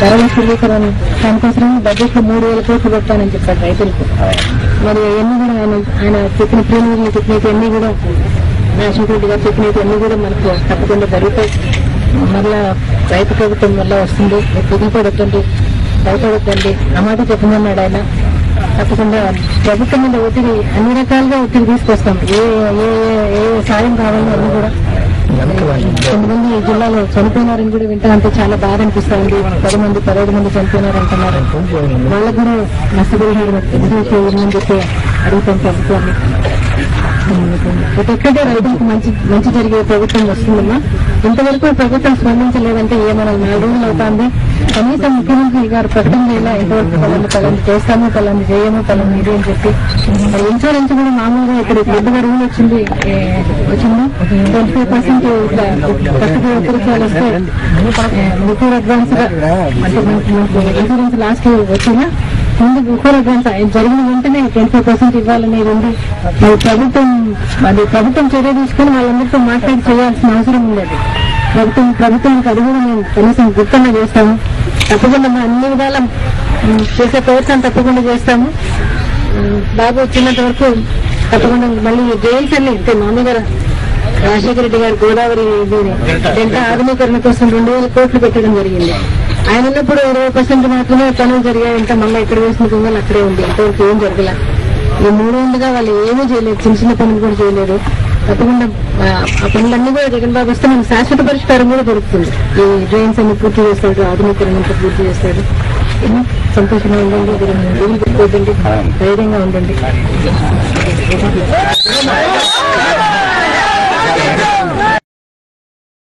ధరల స్థిరీకరణ దానికోసం బడ్జెట్ లో 3,000 కోట్లు పెట్టానని చెప్పారు రైతులకు. మరి అవన్నీ కూడా ఆయన చెప్పిన ప్రీమియర్లు చెప్పినవి అన్ని కూడా రాజశేఖర రెడ్డి గారు చెప్పినవి అన్ని కూడా మనకు తప్పకుండా జరుగుతాయి. మళ్ళా రైతు ప్రభుత్వం వల్ల వస్తుంది, కుదిపడొద్దండి, భయపడొద్దండి అన్నమాట చెప్పమన్నాడు ఆయన. తప్పకుండా ప్రభుత్వం మీద ఒత్తిడి అన్ని రకాలుగా ఒత్తిడి తీసుకొస్తాం. ఏ ఏ ఏ సాయం కావాలో అన్ని కూడా. కొంతమంది ఈ జిల్లాలో చనిపోయినారని కూడా వింటా అంటే చాలా బాధ అనిపిస్తా ఉంది. 15 మంది చనిపోయినారు అంటున్నారు. వాళ్ళకు కూడా నష్టపరిహారం ఇవ్వమని చెప్పి అడుగుతాం ప్రభుత్వాన్ని. ప్రతి ఒక్కటే రైతులకు మంచి జరిగే ప్రభుత్వం వస్తుందమ్మా. ఇంతవరకు ప్రభుత్వం స్పందించలేదంటే ఏమన్నా 4 రోజులు అవుతుంది. కనీసం ముఖ్యమంత్రి గారు ప్రకటన చేయాల ఇంతవరకు పలాన్ని చేస్తాము, పలాన్ని చేయము, పలాన్ని ఇది అని చెప్పి. ఇన్సూరెన్స్ కూడా మామూలుగా ఇక్కడ పెద్దగా రూల్ వచ్చింది 25% కట్టుబడి ఉత్తరచాలు వస్తే బిఫోర్ అడ్వాన్స్ గా అంటే ఇన్సూరెన్స్ లాస్ట్ వచ్చినా ముందు బిఫోర్ అడ్వాన్స్ జరిగిన వెంటనే 25% ఇవ్వాలనేది ఉంది. మరి ప్రభుత్వం చర్య తీసుకుని వాళ్ళందరితో మాట్లాడి చేయాల్సిన అవసరం ఉండేది. ప్రభుత్వానికి అది కూడా మేము కనీసం గుర్తంగా చేస్తాము. తప్పకుండా అన్ని విధాల చేసే ప్రయత్నం తప్పకుండా చేస్తాము. బాబు వచ్చినంత వరకు తప్పకుండా మళ్ళీ జైల్స్ అన్ని అంటే మామూలుగా రాజశేఖర రెడ్డి గారు గోదావరి డెల్టా ఆధునీకరణ కోసం 2,000 కోట్లు పెట్టడం జరిగింది. ఆయన ఉన్నప్పుడు 20% మాత్రమే పనులు జరిగాయంటే మళ్ళీ ఎక్కడ వేసిన కొంగలు అక్కడే ఉంది. ఇంతవరకు ఏం జరగల. ఈ 3 ఏళ్ళుగా వాళ్ళు ఏమీ చేయలేదు, చిన్న పనులు కూడా చేయలేదు. తప్పకుండా ఆ పనులన్నీ కూడా జగన్ బాబు వస్తే మనకు శాశ్వత పరిష్కారం కూడా దొరుకుతుంది. ఈ డ్రైన్స్ అన్ని పూర్తి చేస్తాడు, ఆధునీకరణ అంతా పూర్తి చేస్తాడు. సంతోషంగా ఉండండి, ధైర్యంగా ఉండండి.